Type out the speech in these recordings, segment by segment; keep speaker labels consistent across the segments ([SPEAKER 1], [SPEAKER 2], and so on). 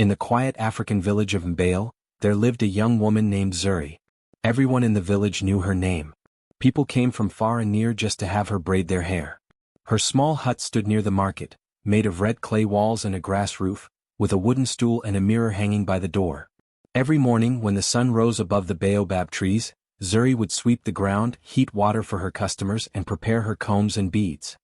[SPEAKER 1] In the quiet African village of Mbale, there lived a young woman named Zuri. Everyone in the village knew her name. People came from far and near just to have her braid their hair. Her small hut stood near the market, made of red clay walls and a grass roof, with a wooden stool and a mirror hanging by the door. Every morning when the sun rose above the baobab trees, Zuri would sweep the ground, heat water for her customers and prepare her combs and beads.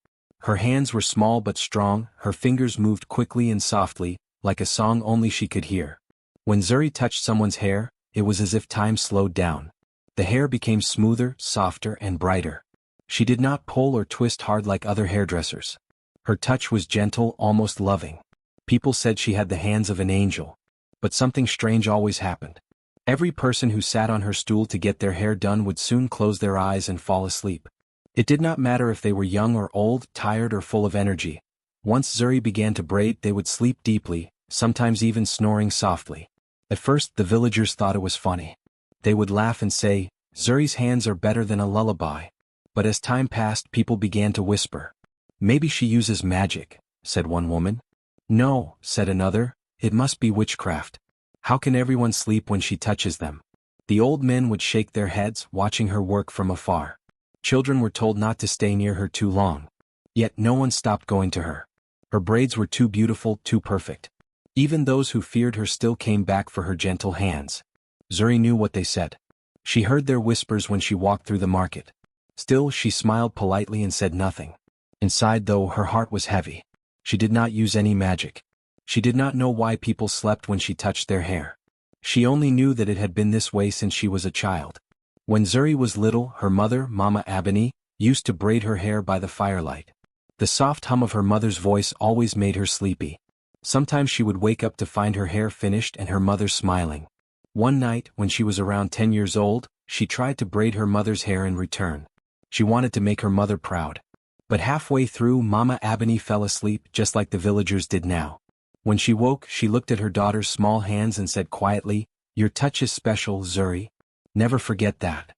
[SPEAKER 1] Her hands were small but strong, her fingers moved quickly and softly, like a song only she could hear. When Zuri touched someone's hair, it was as if time slowed down. The hair became smoother, softer, and brighter. She did not pull or twist hard like other hairdressers. Her touch was gentle, almost loving. People said she had the hands of an angel. But something strange always happened. Every person who sat on her stool to get their hair done would soon close their eyes and fall asleep. It did not matter if they were young or old, tired or full of energy. Once Zuri began to braid, they would sleep deeply, sometimes even snoring softly. At first, the villagers thought it was funny. They would laugh and say, "Zuri's hands are better than a lullaby." But as time passed, people began to whisper. "Maybe she uses magic," said one woman. "No," said another, "it must be witchcraft. How can everyone sleep when she touches them?" The old men would shake their heads, watching her work from afar. Children were told not to stay near her too long. Yet no one stopped going to her. Her braids were too beautiful, too perfect. Even those who feared her still came back for her gentle hands. Zuri knew what they said. She heard their whispers when she walked through the market. Still, she smiled politely and said nothing. Inside, though, her heart was heavy. She did not use any magic. She did not know why people slept when she touched their hair. She only knew that it had been this way since she was a child. When Zuri was little, her mother, Mama Abeni, used to braid her hair by the firelight. The soft hum of her mother's voice always made her sleepy. Sometimes she would wake up to find her hair finished and her mother smiling. One night, when she was around 10 years old, she tried to braid her mother's hair in return. She wanted to make her mother proud. But halfway through, Mama Abeni fell asleep just like the villagers did now. When she woke, she looked at her daughter's small hands and said quietly, "Your touch is special, Zuri. Never forget that."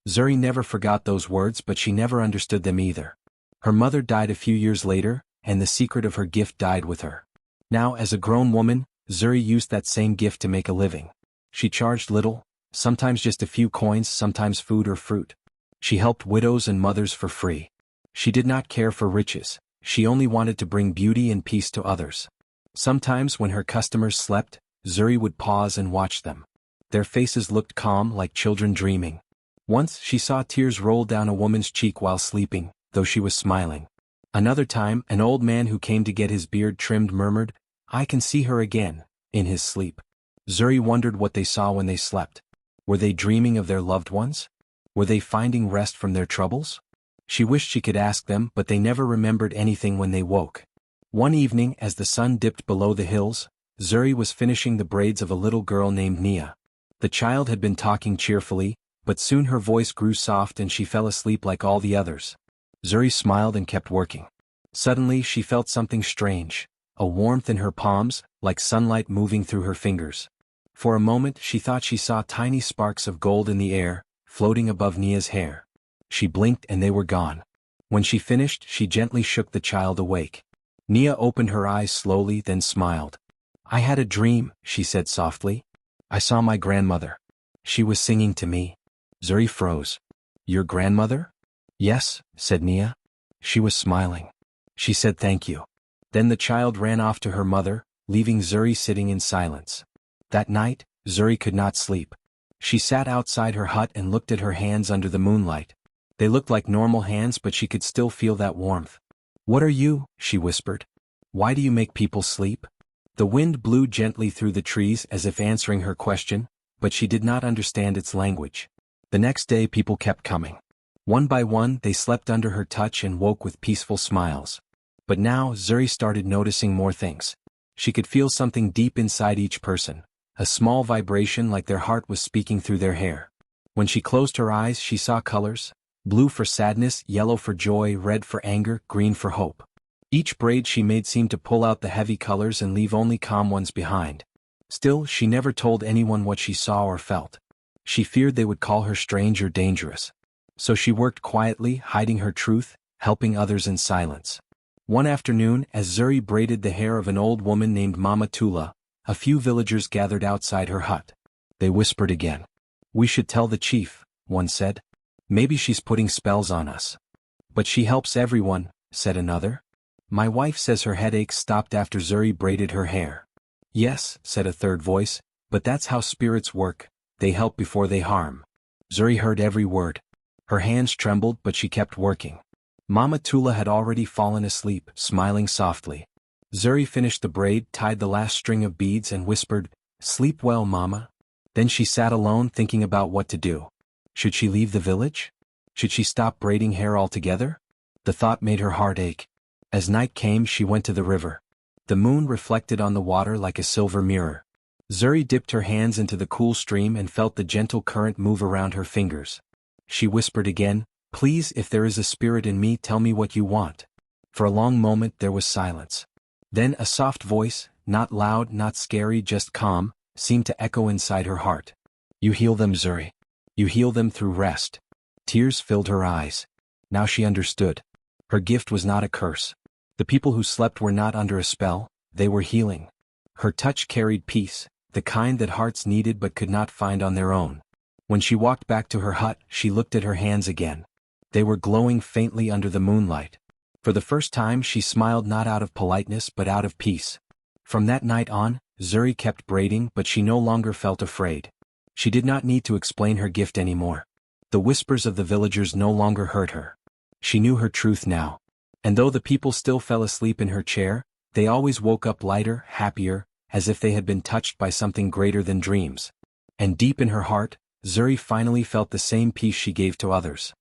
[SPEAKER 1] Zuri never forgot those words, but she never understood them either. Her mother died a few years later, and the secret of her gift died with her. Now, as a grown woman, Zuri used that same gift to make a living. She charged little, sometimes just a few coins, sometimes food or fruit. She helped widows and mothers for free. She did not care for riches, she only wanted to bring beauty and peace to others. Sometimes when her customers slept, Zuri would pause and watch them. Their faces looked calm, like children dreaming. Once she saw tears roll down a woman's cheek while sleeping, though she was smiling. Another time, an old man who came to get his beard trimmed murmured, "I can see her again," in his sleep. Zuri wondered what they saw when they slept. Were they dreaming of their loved ones? Were they finding rest from their troubles? She wished she could ask them, but they never remembered anything when they woke. One evening, as the sun dipped below the hills, Zuri was finishing the braids of a little girl named Nia. The child had been talking cheerfully, but soon her voice grew soft and she fell asleep like all the others. Zuri smiled and kept working. Suddenly she felt something strange, a warmth in her palms, like sunlight moving through her fingers. For a moment she thought she saw tiny sparks of gold in the air, floating above Nia's hair. She blinked and they were gone. When she finished, she gently shook the child awake. Nia opened her eyes slowly, then smiled. "I had a dream," she said softly. "I saw my grandmother. She was singing to me." Zuri froze. "Your grandmother?" "Yes," said Nia. "She was smiling. She said thank you." Then the child ran off to her mother, leaving Zuri sitting in silence. That night, Zuri could not sleep. She sat outside her hut and looked at her hands under the moonlight. They looked like normal hands, but she could still feel that warmth. "What are you?" she whispered. "Why do you make people sleep?" The wind blew gently through the trees as if answering her question, but she did not understand its language. The next day people kept coming. One by one they slept under her touch and woke with peaceful smiles. But now Zuri started noticing more things. She could feel something deep inside each person, a small vibration like their heart was speaking through their hair. When she closed her eyes she saw colors, blue for sadness, yellow for joy, red for anger, green for hope. Each braid she made seemed to pull out the heavy colors and leave only calm ones behind. Still, she never told anyone what she saw or felt. She feared they would call her strange or dangerous. So she worked quietly, hiding her truth, helping others in silence. One afternoon, as Zuri braided the hair of an old woman named Mama Tula, a few villagers gathered outside her hut. They whispered again. "We should tell the chief," one said. "Maybe she's putting spells on us." "But she helps everyone," said another. "My wife says her headaches stopped after Zuri braided her hair." "Yes," said a third voice, "but that's how spirits work, they help before they harm." Zuri heard every word. Her hands trembled but she kept working. Mama Tula had already fallen asleep, smiling softly. Zuri finished the braid, tied the last string of beads and whispered, "Sleep well, Mama." Then she sat alone thinking about what to do. Should she leave the village? Should she stop braiding hair altogether? The thought made her heart ache. As night came she went to the river. The moon reflected on the water like a silver mirror. Zuri dipped her hands into the cool stream and felt the gentle current move around her fingers. She whispered again, "Please, if there is a spirit in me, tell me what you want." For a long moment there was silence. Then a soft voice, not loud, not scary, just calm, seemed to echo inside her heart. "You heal them, Zuri. You heal them through rest." Tears filled her eyes. Now she understood. Her gift was not a curse. The people who slept were not under a spell, they were healing. Her touch carried peace, the kind that hearts needed but could not find on their own. When she walked back to her hut, she looked at her hands again. They were glowing faintly under the moonlight. For the first time she smiled, not out of politeness but out of peace. From that night on, Zuri kept braiding, but she no longer felt afraid. She did not need to explain her gift anymore. The whispers of the villagers no longer hurt her. She knew her truth now. And though the people still fell asleep in her chair, they always woke up lighter, happier, as if they had been touched by something greater than dreams. And deep in her heart, Zuri finally felt the same peace she gave to others.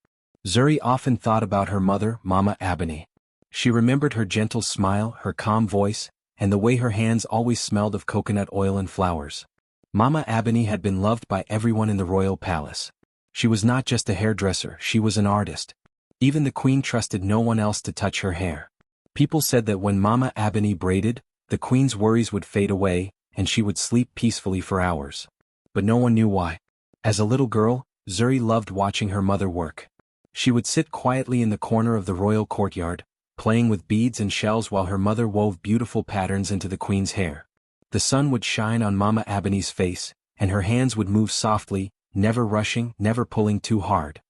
[SPEAKER 1] Zuri often thought about her mother, Mama Abani. She remembered her gentle smile, her calm voice, and the way her hands always smelled of coconut oil and flowers. Mama Abani had been loved by everyone in the royal palace. She was not just a hairdresser, she was an artist. Even the queen trusted no one else to touch her hair. People said that when Mama Abani braided, the queen's worries would fade away, and she would sleep peacefully for hours. But no one knew why. As a little girl, Zuri loved watching her mother work. She would sit quietly in the corner of the royal courtyard, playing with beads and shells while her mother wove beautiful patterns into the queen's hair. The sun would shine on Mama Abani's face, and her hands would move softly, never rushing, never pulling too hard.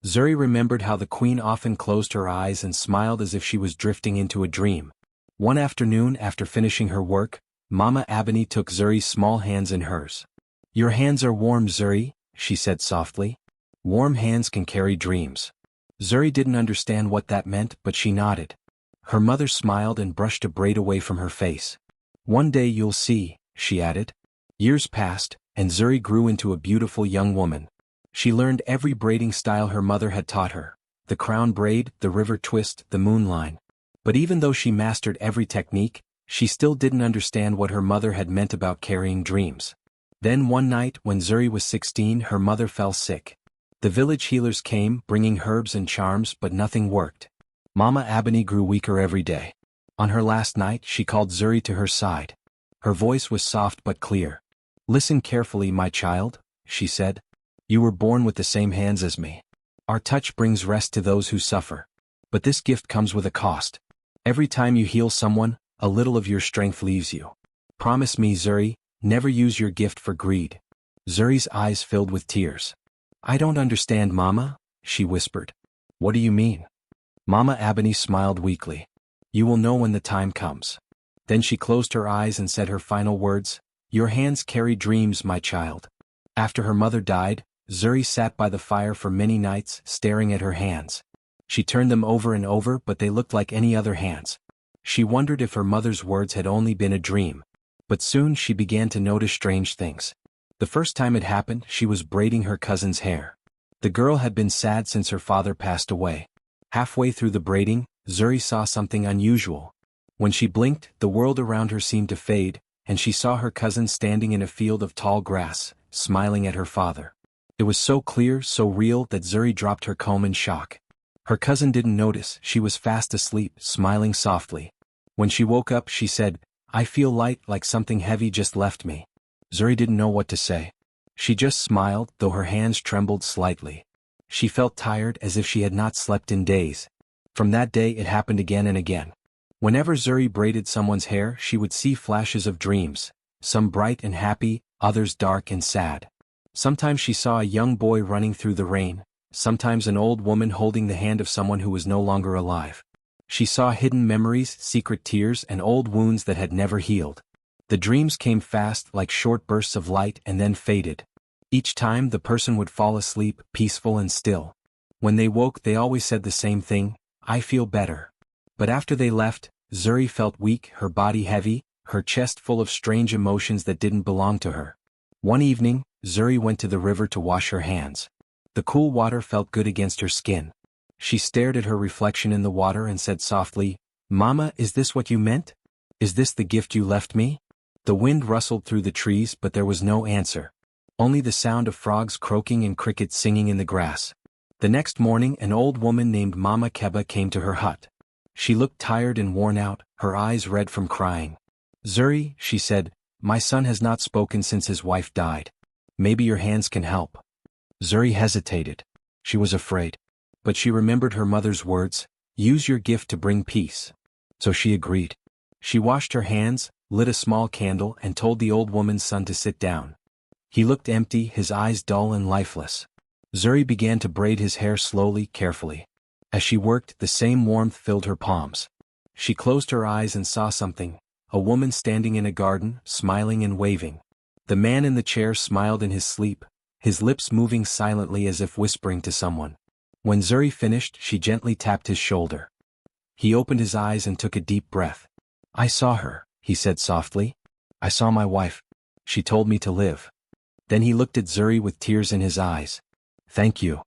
[SPEAKER 1] Zuri remembered how the queen often closed her eyes and smiled as if she was drifting into a dream. One afternoon, after finishing her work, Mama Abani took Zuri's small hands in hers. "Your hands are warm, Zuri," she said softly. "Warm hands can carry dreams." Zuri didn't understand what that meant, but she nodded. Her mother smiled and brushed a braid away from her face. "One day you'll see," she added. Years passed, and Zuri grew into a beautiful young woman. She learned every braiding style her mother had taught her: the crown braid, the river twist, the moon line. But even though she mastered every technique, she still didn't understand what her mother had meant about carrying dreams. Then one night, when Zuri was 16, her mother fell sick. The village healers came, bringing herbs and charms, but nothing worked. Mama Abani grew weaker every day. On her last night, she called Zuri to her side. Her voice was soft but clear. "Listen carefully, my child," she said. "You were born with the same hands as me. Our touch brings rest to those who suffer. But this gift comes with a cost. Every time you heal someone, a little of your strength leaves you. Promise me, Zuri, never use your gift for greed." Zuri's eyes filled with tears. "I don't understand, Mama," she whispered. "What do you mean?" Mama Abani smiled weakly. "You will know when the time comes." Then she closed her eyes and said her final words, "Your hands carry dreams, my child." After her mother died, Zuri sat by the fire for many nights, staring at her hands. She turned them over and over, but they looked like any other hands. She wondered if her mother's words had only been a dream. But soon she began to notice strange things. The first time it happened, she was braiding her cousin's hair. The girl had been sad since her father passed away. Halfway through the braiding, Zuri saw something unusual. When she blinked, the world around her seemed to fade, and she saw her cousin standing in a field of tall grass, smiling at her father. It was so clear, so real, that Zuri dropped her comb in shock. Her cousin didn't notice, she was fast asleep, smiling softly. When she woke up, she said, "I feel light, like something heavy just left me." Zuri didn't know what to say. She just smiled, though her hands trembled slightly. She felt tired, as if she had not slept in days. From that day it happened again and again. Whenever Zuri braided someone's hair, she would see flashes of dreams, some bright and happy, others dark and sad. Sometimes she saw a young boy running through the rain, sometimes an old woman holding the hand of someone who was no longer alive. She saw hidden memories, secret tears, and old wounds that had never healed. The dreams came fast like short bursts of light and then faded. Each time the person would fall asleep, peaceful and still. When they woke they always said the same thing, "I feel better." But after they left, Zuri felt weak, her body heavy, her chest full of strange emotions that didn't belong to her. One evening, Zuri went to the river to wash her hands. The cool water felt good against her skin. She stared at her reflection in the water and said softly, "Mama, is this what you meant? Is this the gift you left me?" The wind rustled through the trees but there was no answer. Only the sound of frogs croaking and crickets singing in the grass. The next morning an old woman named Mama Keba came to her hut. She looked tired and worn out, her eyes red from crying. "Zuri," she said, "my son has not spoken since his wife died. Maybe your hands can help." Zuri hesitated. She was afraid. But she remembered her mother's words, "Use your gift to bring peace." So she agreed. She washed her hands, lit a small candle and told the old woman's son to sit down. He looked empty, his eyes dull and lifeless. Zuri began to braid his hair slowly, carefully. As she worked, the same warmth filled her palms. She closed her eyes and saw something, a woman standing in a garden, smiling and waving. The man in the chair smiled in his sleep, his lips moving silently as if whispering to someone. When Zuri finished, she gently tapped his shoulder. He opened his eyes and took a deep breath. "I saw her," he said softly. "I saw my wife. She told me to live." Then he looked at Zuri with tears in his eyes. "Thank you."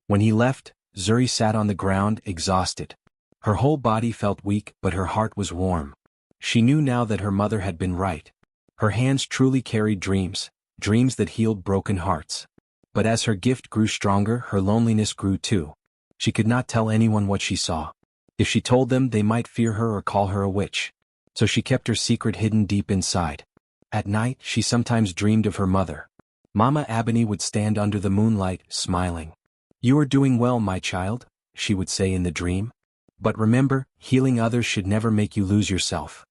[SPEAKER 1] When he left, Zuri sat on the ground, exhausted. Her whole body felt weak, but her heart was warm. She knew now that her mother had been right. Her hands truly carried dreams, dreams that healed broken hearts. But as her gift grew stronger, her loneliness grew too. She could not tell anyone what she saw. If she told them, they might fear her or call her a witch. So she kept her secret hidden deep inside. At night, she sometimes dreamed of her mother. Mama Abani would stand under the moonlight, smiling. "You are doing well, my child," she would say in the dream. "But remember, healing others should never make you lose yourself."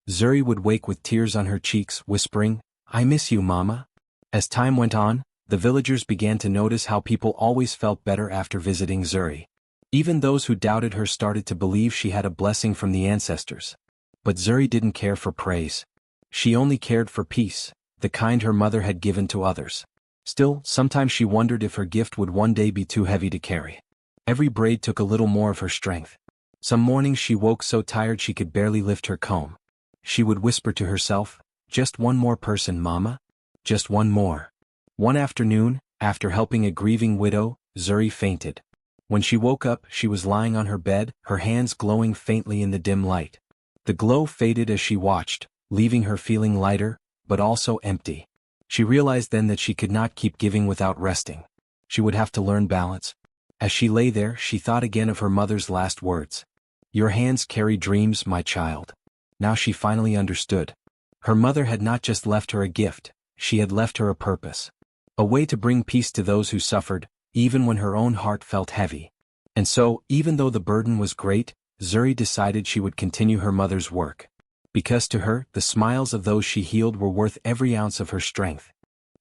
[SPEAKER 1] Zuri would wake with tears on her cheeks, whispering, "I miss you, Mama." As time went on, the villagers began to notice how people always felt better after visiting Zuri. Even those who doubted her started to believe she had a blessing from the ancestors. But Zuri didn't care for praise. She only cared for peace, the kind her mother had given to others. Still, sometimes she wondered if her gift would one day be too heavy to carry. Every braid took a little more of her strength. Some mornings she woke so tired she could barely lift her comb. She would whisper to herself, "Just one more person, Mama. Just one more." One afternoon, after helping a grieving widow, Zuri fainted. When she woke up, she was lying on her bed, her hands glowing faintly in the dim light. The glow faded as she watched, leaving her feeling lighter, but also empty. She realized then that she could not keep giving without resting. She would have to learn balance. As she lay there, she thought again of her mother's last words. "Your hands carry dreams, my child." Now she finally understood. Her mother had not just left her a gift, she had left her a purpose. A way to bring peace to those who suffered, even when her own heart felt heavy. And so, even though the burden was great, Zuri decided she would continue her mother's work. Because to her, the smiles of those she healed were worth every ounce of her strength.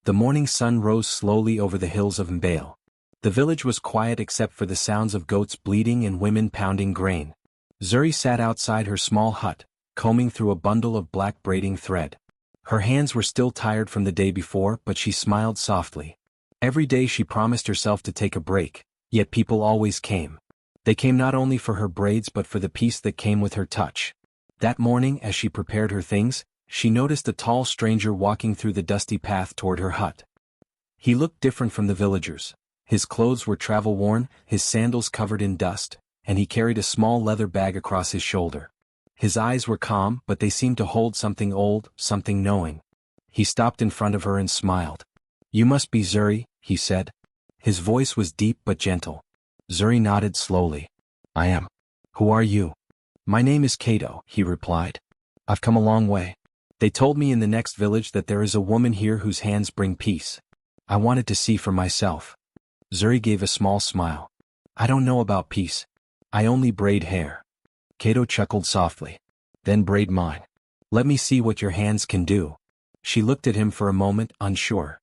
[SPEAKER 1] The morning sun rose slowly over the hills of Mbale. The village was quiet except for the sounds of goats bleating and women pounding grain. Zuri sat outside her small hut, combing through a bundle of black braiding thread. Her hands were still tired from the day before, but she smiled softly. Every day she promised herself to take a break, yet people always came. They came not only for her braids but for the peace that came with her touch. That morning, as she prepared her things, she noticed a tall stranger walking through the dusty path toward her hut. He looked different from the villagers. His clothes were travel-worn, his sandals covered in dust, and he carried a small leather bag across his shoulder. His eyes were calm, but they seemed to hold something old, something knowing. He stopped in front of her and smiled. "You must be Zuri," he said. His voice was deep but gentle. Zuri nodded slowly. "I am. Who are you?" "My name is Kato," he replied. "I've come a long way. They told me in the next village that there is a woman here whose hands bring peace. I wanted to see for myself." Zuri gave a small smile. "I don't know about peace. I only braid hair." Kato chuckled softly. "Then braid mine. Let me see what your hands can do." She looked at him for a moment, unsure.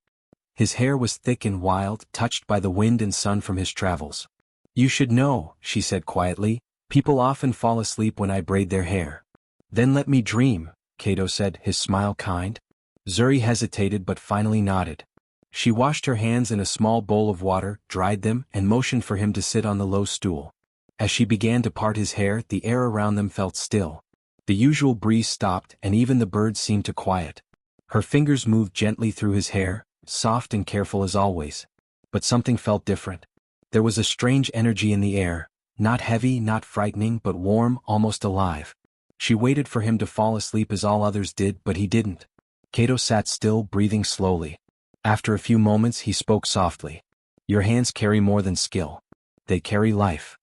[SPEAKER 1] His hair was thick and wild, touched by the wind and sun from his travels. "You should know," she said quietly, "people often fall asleep when I braid their hair." "Then let me dream," Cato said, his smile kind. Zuri hesitated but finally nodded. She washed her hands in a small bowl of water, dried them, and motioned for him to sit on the low stool. As she began to part his hair, the air around them felt still. The usual breeze stopped, and even the birds seemed to quiet. Her fingers moved gently through his hair, soft and careful as always. But something felt different. There was a strange energy in the air, not heavy, not frightening, but warm, almost alive. She waited for him to fall asleep as all others did, but he didn't. Cato sat still, breathing slowly. After a few moments he spoke softly. "Your hands carry more than skill. They carry life."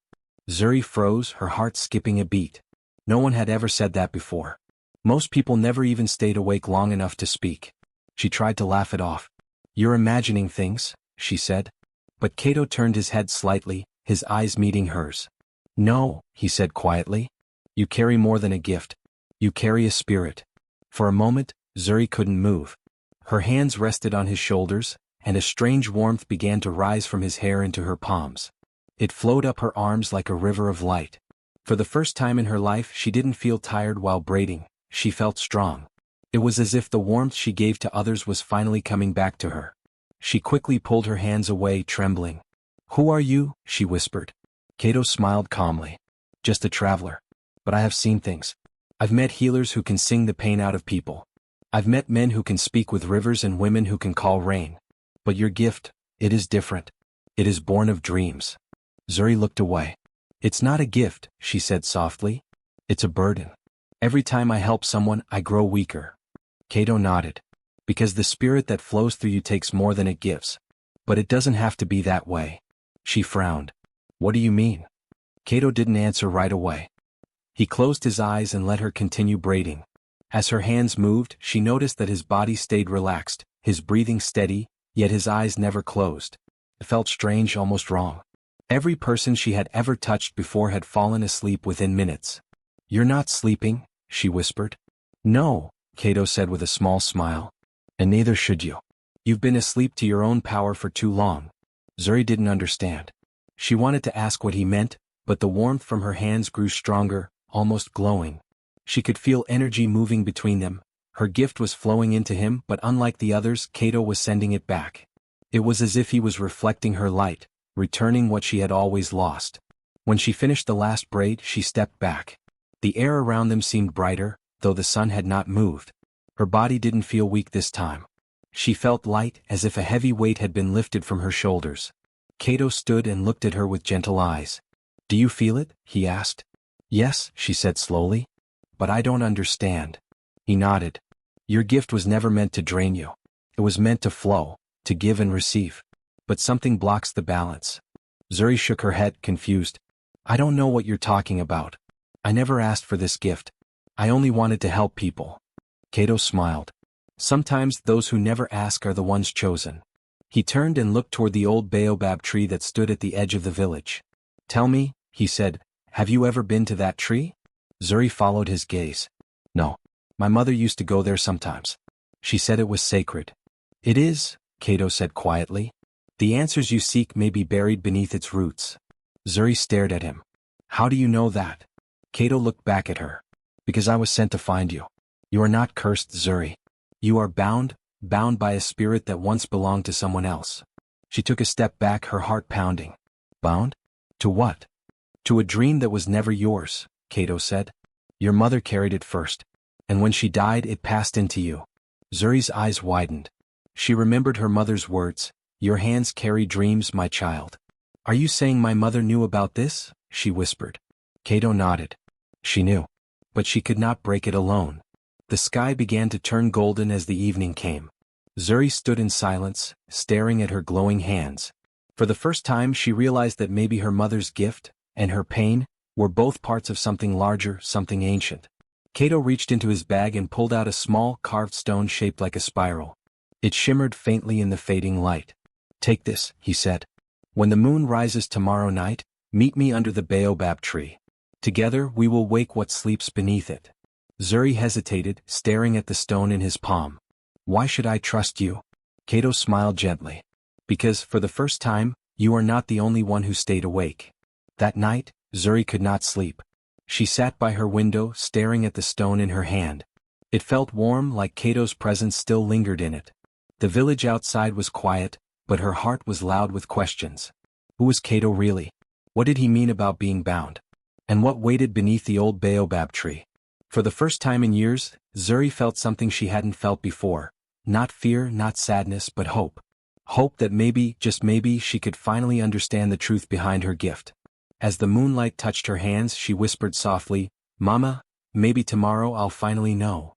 [SPEAKER 1] Zuri froze, her heart skipping a beat. No one had ever said that before. Most people never even stayed awake long enough to speak. She tried to laugh it off. "You're imagining things," she said. But Cato turned his head slightly, his eyes meeting hers. "No," he said quietly. "You carry more than a gift. You carry a spirit." For a moment, Zuri couldn't move. Her hands rested on his shoulders, and a strange warmth began to rise from his hair into her palms. It flowed up her arms like a river of light. For the first time in her life she didn't feel tired while braiding, she felt strong. It was as if the warmth she gave to others was finally coming back to her. She quickly pulled her hands away, trembling. "Who are you?" she whispered. Cato smiled calmly. "Just a traveler. But I have seen things. I've met healers who can sing the pain out of people. I've met men who can speak with rivers and women who can call rain. But your gift, it is different. It is born of dreams." Zuri looked away. "It's not a gift," she said softly. "It's a burden. Every time I help someone, I grow weaker." Cato nodded. "Because the spirit that flows through you takes more than it gives. But it doesn't have to be that way." She frowned. "What do you mean?" Cato didn't answer right away. He closed his eyes and let her continue braiding. As her hands moved, she noticed that his body stayed relaxed, his breathing steady, yet his eyes never closed. It felt strange, almost wrong. Every person she had ever touched before had fallen asleep within minutes. "You're not sleeping," she whispered. "No," Cato said with a small smile. "And neither should you. You've been asleep to your own power for too long." Zuri didn't understand. She wanted to ask what he meant, but the warmth from her hands grew stronger, almost glowing. She could feel energy moving between them. Her gift was flowing into him, but unlike the others, Cato was sending it back. It was as if he was reflecting her light, returning what she had always lost. When she finished the last braid, she stepped back. The air around them seemed brighter, though the sun had not moved. Her body didn't feel weak this time. She felt light, as if a heavy weight had been lifted from her shoulders. Cato stood and looked at her with gentle eyes. "Do you feel it?" he asked. "Yes," she said slowly. "But I don't understand." He nodded. "Your gift was never meant to drain you. It was meant to flow, to give and receive. But something blocks the balance." Zuri shook her head, confused. "I don't know what you're talking about. I never asked for this gift. I only wanted to help people." Cato smiled. "Sometimes those who never ask are the ones chosen." He turned and looked toward the old baobab tree that stood at the edge of the village. "Tell me," he said, "have you ever been to that tree?" Zuri followed his gaze. "No. My mother used to go there sometimes. She said it was sacred." "It is," Cato said quietly. "The answers you seek may be buried beneath its roots." Zuri stared at him. "How do you know that?" Cato looked back at her. "Because I was sent to find you. You are not cursed, Zuri. You are bound by a spirit that once belonged to someone else." She took a step back, her heart pounding. "Bound? To what?" "To a dream that was never yours," Cato said. "Your mother carried it first. And when she died, it passed into you." Zuri's eyes widened. She remembered her mother's words, "Your hands carry dreams, my child." "Are you saying my mother knew about this?" she whispered. Cato nodded. She knew. But she could not break it alone. The sky began to turn golden as the evening came. Zuri stood in silence, staring at her glowing hands. For the first time she realized that maybe her mother's gift, and her pain, were both parts of something larger, something ancient. Cato reached into his bag and pulled out a small, carved stone shaped like a spiral. It shimmered faintly in the fading light. "Take this," he said. "When the moon rises tomorrow night, meet me under the baobab tree. Together we will wake what sleeps beneath it." Zuri hesitated, staring at the stone in his palm. Why should I trust you? Kato smiled gently. Because, for the first time, you are not the only one who stayed awake. That night, Zuri could not sleep. She sat by her window, staring at the stone in her hand. It felt warm, like Kato's presence still lingered in it. The village outside was quiet, but her heart was loud with questions. Who was Kato really? What did he mean about being bound? And what waited beneath the old baobab tree? For the first time in years, Zuri felt something she hadn't felt before. Not fear, not sadness, but hope. Hope that maybe, just maybe, she could finally understand the truth behind her gift. As the moonlight touched her hands, she whispered softly, "Mama, maybe tomorrow I'll finally know."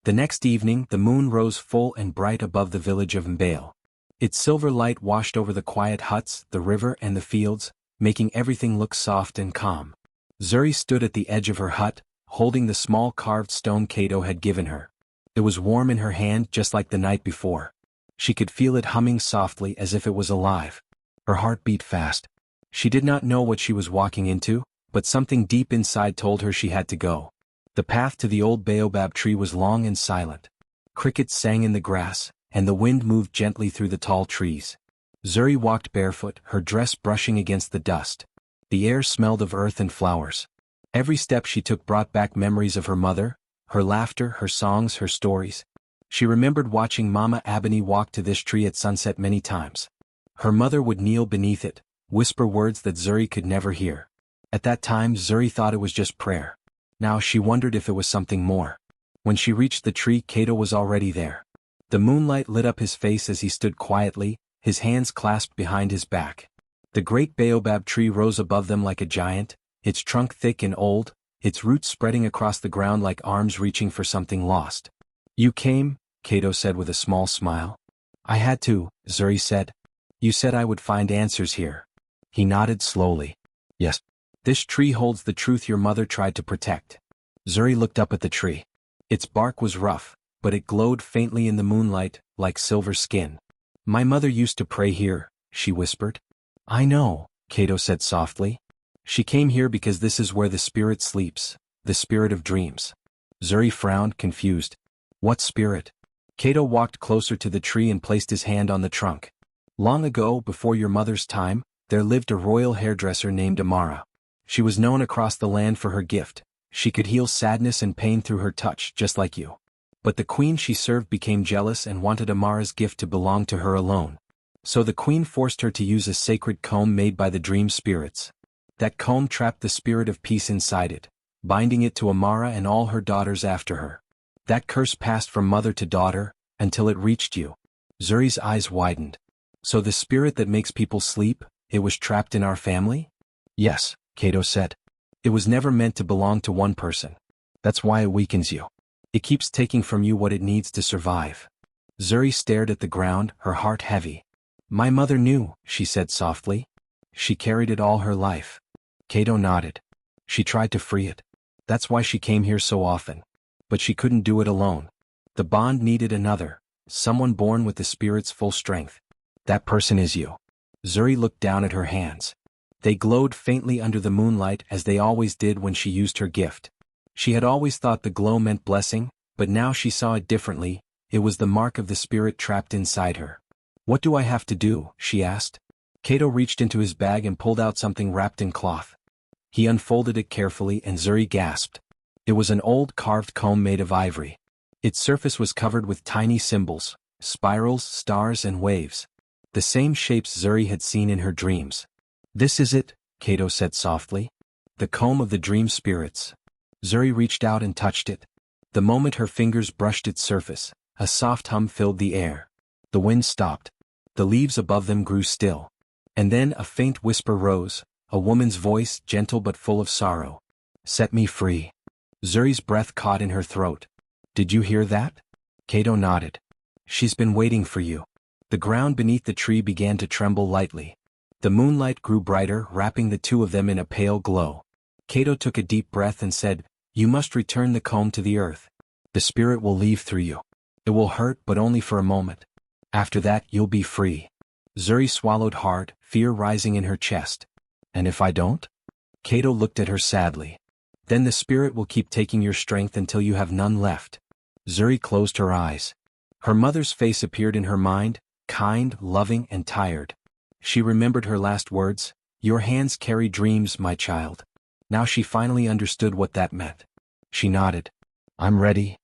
[SPEAKER 1] The next evening, the moon rose full and bright above the village of Mbale. Its silver light washed over the quiet huts, the river, and the fields, making everything look soft and calm. Zuri stood at the edge of her hut, holding the small carved stone Kato had given her. It was warm in her hand just like the night before. She could feel it humming softly as if it was alive. Her heart beat fast. She did not know what she was walking into, but something deep inside told her she had to go. The path to the old baobab tree was long and silent. Crickets sang in the grass, and the wind moved gently through the tall trees. Zuri walked barefoot, her dress brushing against the dust. The air smelled of earth and flowers. Every step she took brought back memories of her mother, her laughter, her songs, her stories. She remembered watching Mama Abani walk to this tree at sunset many times. Her mother would kneel beneath it, whisper words that Zuri could never hear. At that time, Zuri thought it was just prayer. Now she wondered if it was something more. When she reached the tree, Kato was already there. The moonlight lit up his face as he stood quietly, his hands clasped behind his back. The great baobab tree rose above them like a giant, its trunk thick and old, its roots spreading across the ground like arms reaching for something lost. "You came," Kato said with a small smile. "I had to," Zuri said. "You said I would find answers here." He nodded slowly. "Yes. This tree holds the truth your mother tried to protect." Zuri looked up at the tree. Its bark was rough, but it glowed faintly in the moonlight, like silver skin. "My mother used to pray here," she whispered. "I know," Kato said softly. "She came here because this is where the spirit sleeps, the spirit of dreams." Zuri frowned, confused. "What spirit?" Kato walked closer to the tree and placed his hand on the trunk. "Long ago, before your mother's time, there lived a royal hairdresser named Amara. She was known across the land for her gift. She could heal sadness and pain through her touch, just like you. But the queen she served became jealous and wanted Amara's gift to belong to her alone. So the queen forced her to use a sacred comb made by the dream spirits. That comb trapped the spirit of peace inside it, binding it to Amara and all her daughters after her. That curse passed from mother to daughter, until it reached you." Zuri's eyes widened. "So the spirit that makes people sleep, it was trapped in our family?" "Yes," Kato said. "It was never meant to belong to one person. That's why it weakens you. It keeps taking from you what it needs to survive." Zuri stared at the ground, her heart heavy. "My mother knew," she said softly. "She carried it all her life." Kato nodded. "She tried to free it. That's why she came here so often. But she couldn't do it alone. The bond needed another, someone born with the spirit's full strength. That person is you." Zuri looked down at her hands. They glowed faintly under the moonlight as they always did when she used her gift. She had always thought the glow meant blessing, but now she saw it differently. It was the mark of the spirit trapped inside her. "What do I have to do?" she asked. Kato reached into his bag and pulled out something wrapped in cloth. He unfolded it carefully and Zuri gasped. It was an old carved comb made of ivory. Its surface was covered with tiny symbols, spirals, stars, and waves. The same shapes Zuri had seen in her dreams. "This is it," Kato said softly. "The comb of the dream spirits." Zuri reached out and touched it. The moment her fingers brushed its surface, a soft hum filled the air. The wind stopped. The leaves above them grew still. And then a faint whisper rose, a woman's voice, gentle but full of sorrow. "Set me free." Zuri's breath caught in her throat. "Did you hear that?" Kato nodded. "She's been waiting for you." The ground beneath the tree began to tremble lightly. The moonlight grew brighter, wrapping the two of them in a pale glow. Kato took a deep breath and said, "You must return the comb to the earth. The spirit will leave through you. It will hurt, but only for a moment. After that, you'll be free." Zuri swallowed hard, fear rising in her chest. "And if I don't?" Kato looked at her sadly. "Then the spirit will keep taking your strength until you have none left." Zuri closed her eyes. Her mother's face appeared in her mind, kind, loving, and tired. She remembered her last words, "Your hands carry dreams, my child." Now she finally understood what that meant. She nodded. "I'm ready."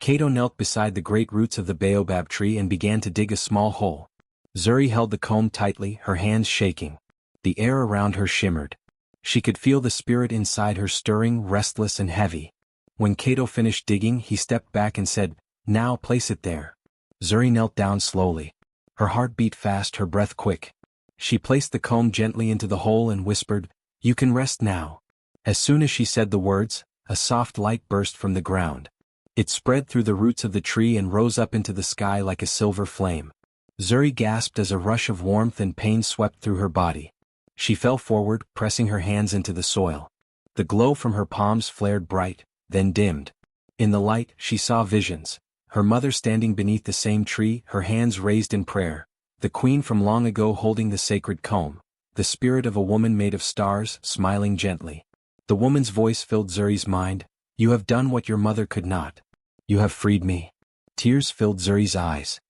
[SPEAKER 1] Cato knelt beside the great roots of the baobab tree and began to dig a small hole. Zuri held the comb tightly, her hands shaking. The air around her shimmered. She could feel the spirit inside her stirring, restless and heavy. When Cato finished digging, he stepped back and said, "Now place it there." Zuri knelt down slowly. Her heart beat fast, her breath quick. She placed the comb gently into the hole and whispered, "You can rest now." As soon as she said the words, a soft light burst from the ground. It spread through the roots of the tree and rose up into the sky like a silver flame. Zuri gasped as a rush of warmth and pain swept through her body. She fell forward, pressing her hands into the soil. The glow from her palms flared bright, then dimmed. In the light, she saw visions. Her mother standing beneath the same tree, her hands raised in prayer. The queen from long ago holding the sacred comb. The spirit of a woman made of stars, smiling gently. The woman's voice filled Zuri's mind. "You have done what your mother could not. You have freed me." Tears filled Zuri's eyes.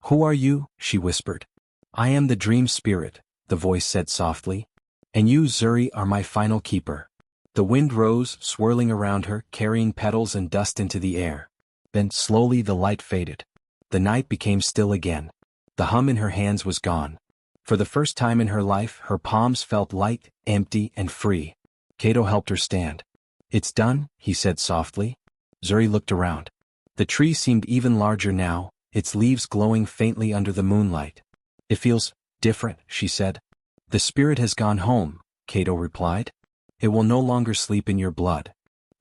[SPEAKER 1] "Who are you?" she whispered. "I am the dream spirit," the voice said softly. "And you, Zuri, are my final keeper." The wind rose, swirling around her, carrying petals and dust into the air. Then, slowly the light faded. The night became still again. The hum in her hands was gone. For the first time in her life, her palms felt light, empty, and free. Cato helped her stand. "It's done," he said softly. Zuri looked around. The tree seemed even larger now, its leaves glowing faintly under the moonlight. "It feels different," she said. "The spirit has gone home," Cato replied. "It will no longer sleep in your blood."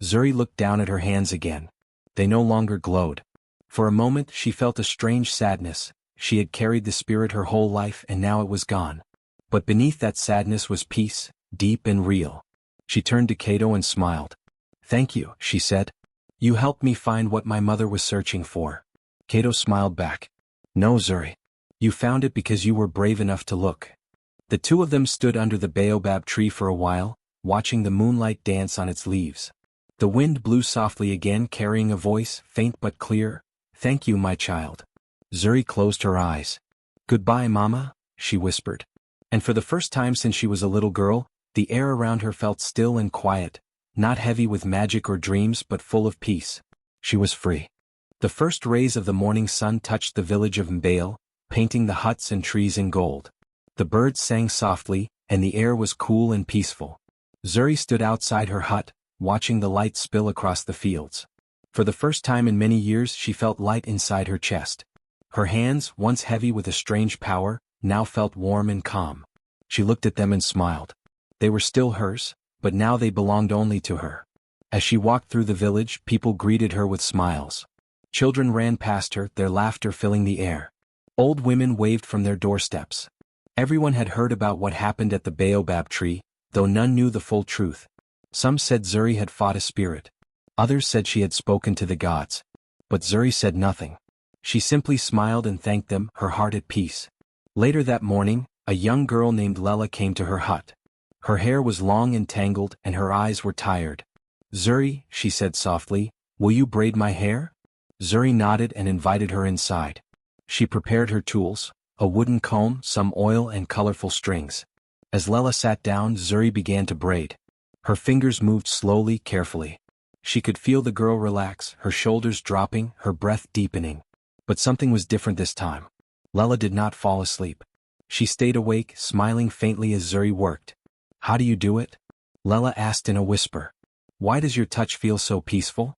[SPEAKER 1] Zuri looked down at her hands again. They no longer glowed. For a moment she felt a strange sadness. She had carried the spirit her whole life and now it was gone. But beneath that sadness was peace, deep and real. She turned to Cato and smiled. "Thank you," she said. "You helped me find what my mother was searching for." Cato smiled back. "No, Zuri. You found it because you were brave enough to look." The two of them stood under the baobab tree for a while, watching the moonlight dance on its leaves. The wind blew softly again, carrying a voice, faint but clear. "Thank you, my child." Zuri closed her eyes. "Goodbye, Mama," she whispered. And for the first time since she was a little girl, the air around her felt still and quiet, not heavy with magic or dreams but full of peace. She was free. The first rays of the morning sun touched the village of Mbale, painting the huts and trees in gold. The birds sang softly, and the air was cool and peaceful. Zuri stood outside her hut, watching the light spill across the fields. For the first time in many years she felt light inside her chest. Her hands, once heavy with a strange power, now felt warm and calm. She looked at them and smiled. They were still hers, but now they belonged only to her. As she walked through the village, people greeted her with smiles. Children ran past her, their laughter filling the air. Old women waved from their doorsteps. Everyone had heard about what happened at the baobab tree, though none knew the full truth. Some said Zuri had fought a spirit. Others said she had spoken to the gods. But Zuri said nothing. She simply smiled and thanked them, her heart at peace. Later that morning, a young girl named Lela came to her hut. Her hair was long and tangled, and her eyes were tired. "Zuri," she said softly, "will you braid my hair?" Zuri nodded and invited her inside. She prepared her tools, a wooden comb, some oil and colorful strings. As Lela sat down, Zuri began to braid. Her fingers moved slowly, carefully. She could feel the girl relax, her shoulders dropping, her breath deepening. But something was different this time. Lela did not fall asleep. She stayed awake, smiling faintly as Zuri worked. "How do you do it?" Lela asked in a whisper. "Why does your touch feel so peaceful?"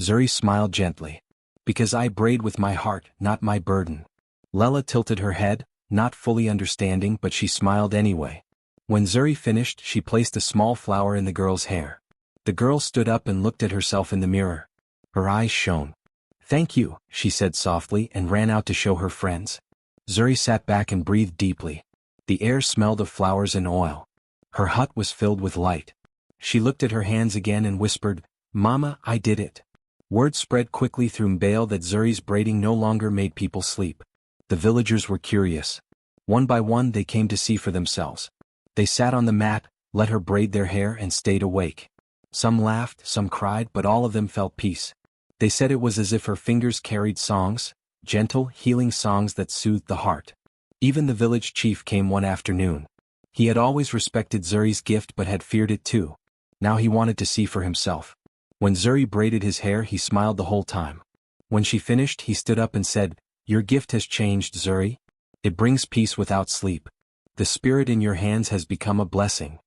[SPEAKER 1] Zuri smiled gently. "Because I braid with my heart, not my burden." Lela tilted her head, not fully understanding, but she smiled anyway. When Zuri finished, she placed a small flower in the girl's hair. The girl stood up and looked at herself in the mirror. Her eyes shone. "Thank you," she said softly and ran out to show her friends. Zuri sat back and breathed deeply. The air smelled of flowers and oil. Her hut was filled with light. She looked at her hands again and whispered, "Mama, I did it." Word spread quickly through Mbale that Zuri's braiding no longer made people sleep. The villagers were curious. One by one they came to see for themselves. They sat on the mat, let her braid their hair and stayed awake. Some laughed, some cried, but all of them felt peace. They said it was as if her fingers carried songs, gentle, healing songs that soothed the heart. Even the village chief came one afternoon. He had always respected Zuri's gift but had feared it too. Now he wanted to see for himself. When Zuri braided his hair, he smiled the whole time. When she finished, he stood up and said, "Your gift has changed, Zuri. It brings peace without sleep. The spirit in your hands has become a blessing."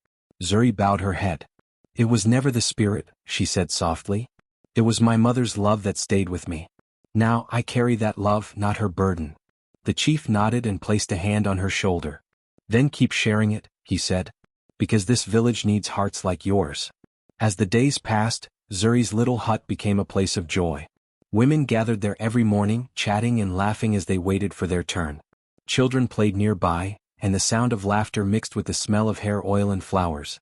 [SPEAKER 1] Zuri bowed her head. "It was never the spirit," she said softly. "It was my mother's love that stayed with me. Now I carry that love, not her burden." The chief nodded and placed a hand on her shoulder. "Then keep sharing it," he said. "Because this village needs hearts like yours." As the days passed, Zuri's little hut became a place of joy. Women gathered there every morning, chatting and laughing as they waited for their turn. Children played nearby, and the sound of laughter mixed with the smell of hair oil and flowers.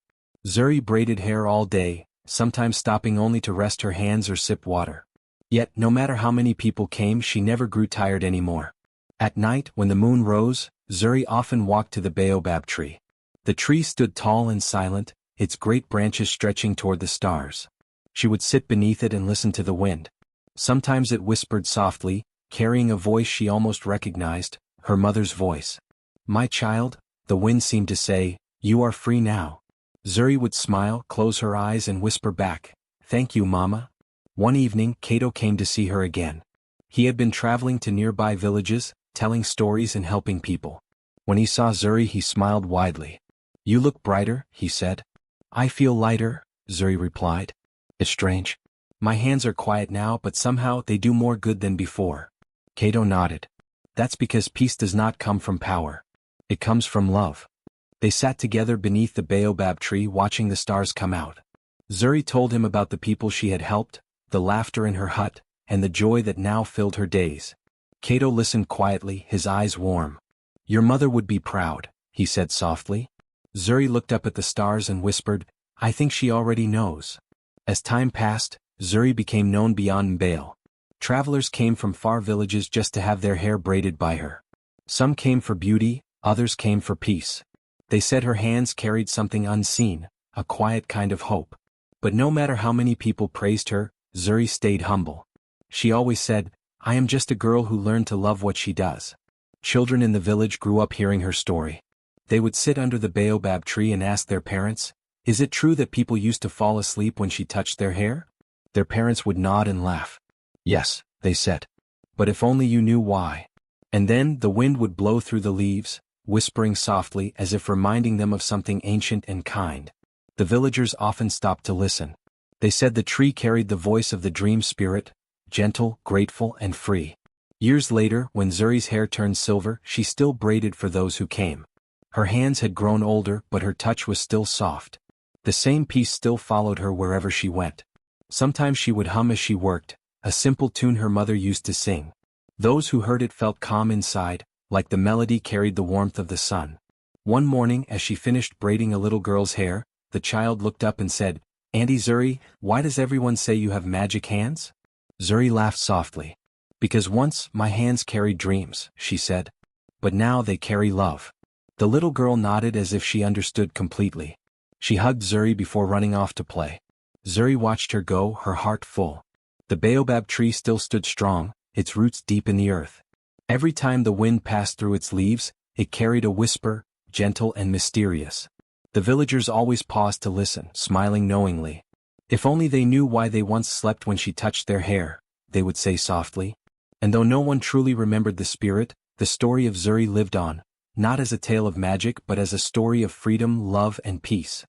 [SPEAKER 1] Zuri braided hair all day, sometimes stopping only to rest her hands or sip water. Yet, no matter how many people came, she never grew tired anymore. At night, when the moon rose, Zuri often walked to the baobab tree. The tree stood tall and silent, its great branches stretching toward the stars. She would sit beneath it and listen to the wind. Sometimes it whispered softly, carrying a voice she almost recognized, her mother's voice. "My child," the wind seemed to say, "you are free now." Zuri would smile, close her eyes and whisper back, "Thank you, Mama." One evening, Kato came to see her again. He had been traveling to nearby villages, telling stories and helping people. When he saw Zuri, he smiled widely. "You look brighter," he said. "I feel lighter," Zuri replied. "It's strange. My hands are quiet now, but somehow they do more good than before." Kato nodded. "That's because peace does not come from power. It comes from love." They sat together beneath the baobab tree watching the stars come out. Zuri told him about the people she had helped, the laughter in her hut, and the joy that now filled her days. Kato listened quietly, his eyes warm. "Your mother would be proud," he said softly. Zuri looked up at the stars and whispered, "I think she already knows." As time passed, Zuri became known beyond Mbale. Travelers came from far villages just to have their hair braided by her. Some came for beauty, others came for peace. They said her hands carried something unseen, a quiet kind of hope. But no matter how many people praised her, Zuri stayed humble. She always said, "I am just a girl who learned to love what she does." Children in the village grew up hearing her story. They would sit under the baobab tree and ask their parents, "Is it true that people used to fall asleep when she touched their hair?" Their parents would nod and laugh. "Yes," they said. "But if only you knew why." And then the wind would blow through the leaves, whispering softly as if reminding them of something ancient and kind. The villagers often stopped to listen. They said the tree carried the voice of the dream spirit, gentle, grateful, and free. Years later, when Zuri's hair turned silver, she still braided for those who came. Her hands had grown older, but her touch was still soft. The same peace still followed her wherever she went. Sometimes she would hum as she worked, a simple tune her mother used to sing. Those who heard it felt calm inside, like the melody carried the warmth of the sun. One morning, as she finished braiding a little girl's hair, the child looked up and said, "Auntie Zuri, why does everyone say you have magic hands?" Zuri laughed softly. "Because once my hands carried dreams," she said. "But now they carry love." The little girl nodded as if she understood completely. She hugged Zuri before running off to play. Zuri watched her go, her heart full. The baobab tree still stood strong, its roots deep in the earth. Every time the wind passed through its leaves, it carried a whisper, gentle and mysterious. The villagers always paused to listen, smiling knowingly. "If only they knew why they once slept when she touched their hair," they would say softly. And though no one truly remembered the spirit, the story of Zuri lived on, not as a tale of magic but as a story of freedom, love, and peace.